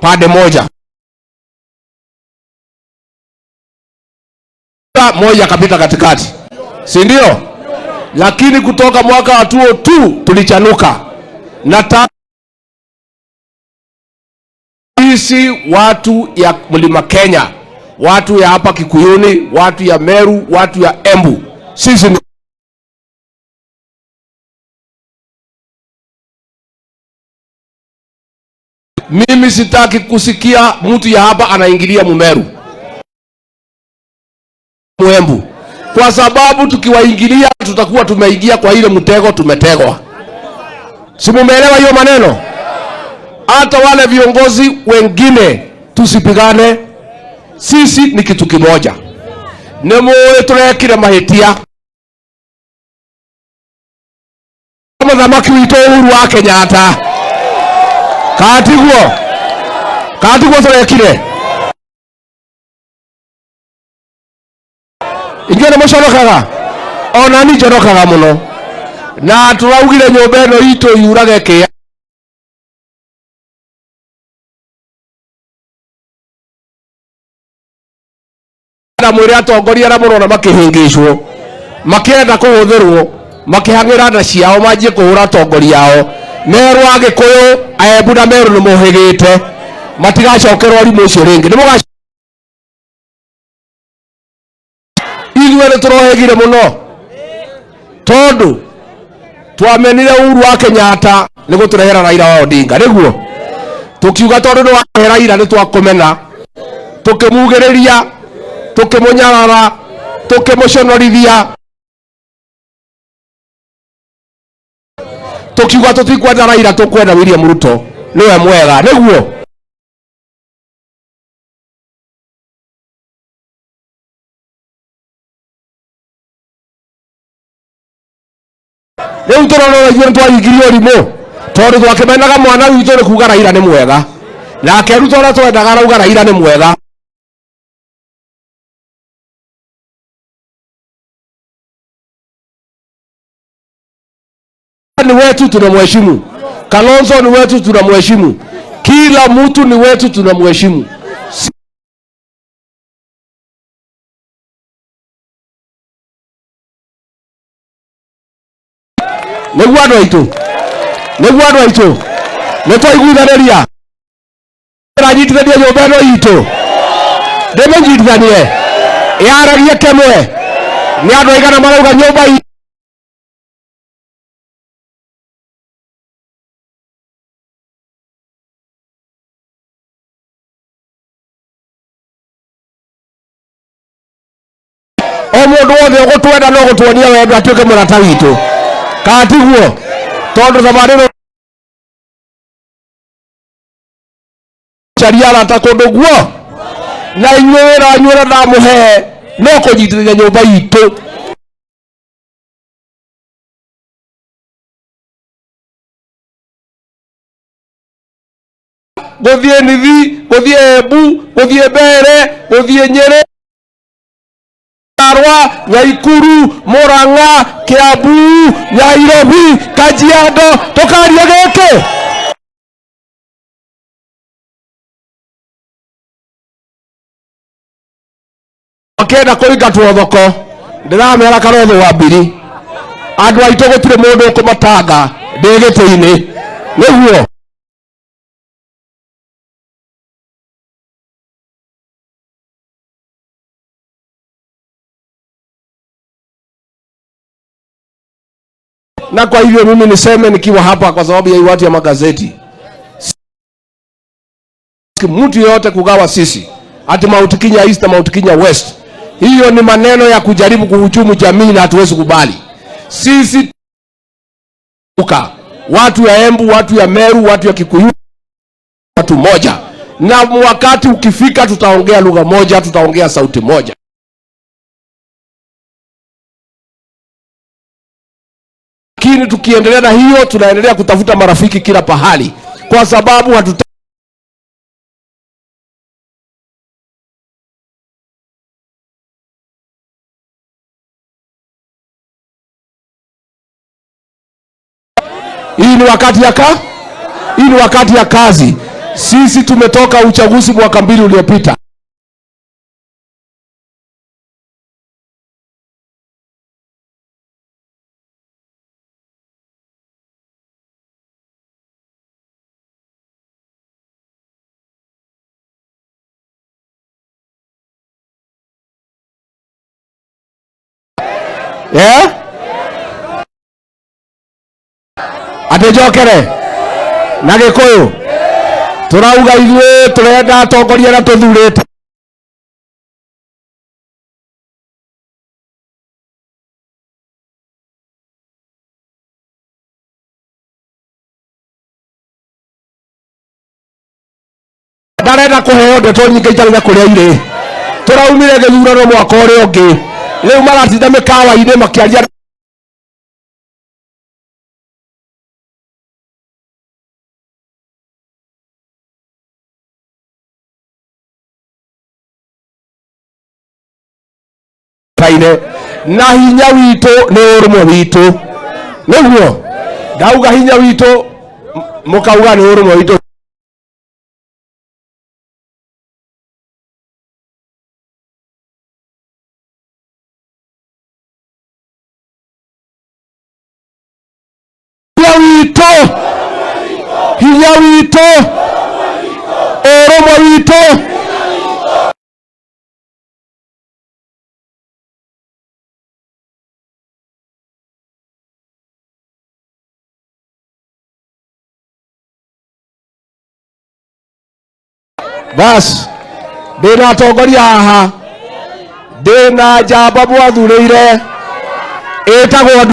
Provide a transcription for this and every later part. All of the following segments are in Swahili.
pande moja, moja kapita katikati, si ndio? Lakini kutoka mwaka wa 2002 tulichanuka. Na sisi watu ya Mlima Kenya, watu ya hapa Kikuyuni, watu ya Meru, watu ya Embu, sisi ni mimi sitaki kusikia mtu ya hapa anaingilia Mumeru, Muembu, kwa sababu tukiwaingilia tutakuwa tumeingia kwa ile mtego tumetegwa. Si mumeelewa hiyo maneno? Hata wale viongozi wengine tusipigane, sisi ni kitu kimoja. Nemo turekire mahitia kama thamaki wito Uhuru wa Kenyatta katiguo turekire ingene muconokaga ona ni njonokaga muno na turaugire nyumba ino itu yurage kia na mwire atongoria na murona makihingicwo makienda kuhuthirwo makihangira na ciao manjie kuhura atongoria ao Meru Agikuyu Embu na Meru ni muhigite matigacokerwo rimu ucio ringi ni mugac igwe ni turohegire muno tondu twamenire Uhuru wa Kenyatta ni guturehera Raila wa Odinga niguo tukiuga tondu ni wa Raila ni twakomena tukimugiriria tukimunyarara tukimuconorithia tukiuga tutikwenda Raila tukwenda William Ruto niwe mwega niguo leo turona igwe twaingirio rimo tondu twakimenaga mwana witu ni kuga Raila ni mwega na akeruta ora twendaga rauga Raila ni mwega ni wetu tunamheshimu, Kalonzo ni wetu tunamheshimu, kila mtu ni wetu tunamheshimu. Niguo andu aitu nitwaiguithaniria ranyitithania nyumba ino itu ndimenyitithanie yaragie kemwe ni andu aigana marauga nyumba mundu wothe ugutwenda no gutwonia wendo atuike murata witu katiguo tondu thamarino chariara ta kundu guo na inywira na muhe no kunyitithia nyumba itu guthie Nithi guthie Embu guthie Mbere guthie Nyeri Naikuru, Murang'a, Kiambu, Nairobi, Kajiado, tukaria geke akenda kuingatwo thoko ndiramera karotho wa mbiri andu aitu gutire mundu kumatanga ndigiti-ini niguo na kwa hivyo mimi niseme nikiwa hapa kwa sababu ya watu ya magazeti, mtu yote kugawa sisi ati Mount Kenya East na Mount Kenya West, hiyo ni maneno ya kujaribu kuhujumu jamii na hatuwezi kubali. Sisi watu ya Embu, watu ya Meru, watu ya Kikuyu, watu moja, na wakati ukifika tutaongea lugha moja, tutaongea sauti moja. Lakini tukiendelea na hiyo tunaendelea kutafuta marafiki kila pahali kwa sababu hii ni wakati ya kazi. Sisi tumetoka uchaguzi mwaka 2 uliopita. Atejokere na Gikuyu turauga ithuĩ turenda atongoria na tuthurĩte ndarenda kũheo ndeto nyingĩ itarĩ na kũrĩa irĩ. Tũraumire gĩthurano mwaka ũrĩa ũngĩ, rĩu maratinda mĩkawa-inĩ makĩaria na hinya witũ nĩ ũrũmwe witũ. Nĩguo ndauga hinya witũ mũkauga nĩ ũrũmwe witũ. Hinya witũ ũrũmwe witũ. Bas, ndĩna atongoria haha, ndĩna njamba mwathurĩire ĩtagwo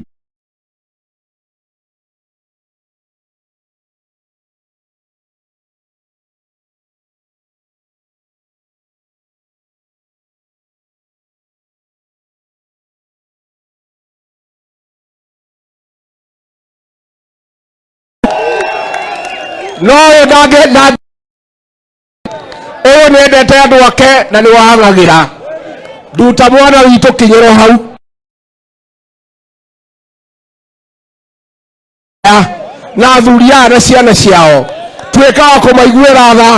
no ndangĩenda ũyũ nĩendete andũ ake na nĩ wahang'agĩra. Nduta mwana witũ kinyĩro hau na athuri aya na ciana ciao, tuĩka wa kũmaiguĩra tha,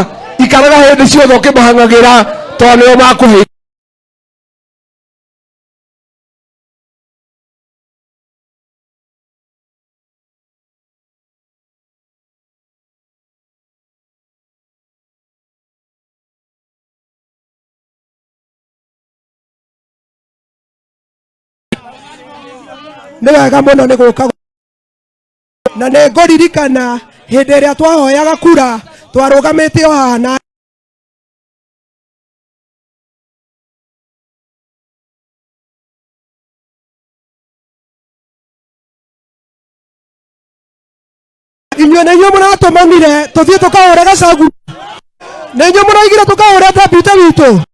ikaraga hĩndĩ ciothe ũkĩmahang'agĩra tondũ nĩo makũhe. Nĩ wega mũno nĩ gũka na nĩ ngũririkana hĩndĩ ĩrĩa twahoyaga kura twarũgamĩte o haha na inyuĩ nĩ inyuĩ mũratũmanire tũthiĩ tũkahũre Gachagua, nĩ inyuĩ mũraigire tũkahũre Deputy witũ.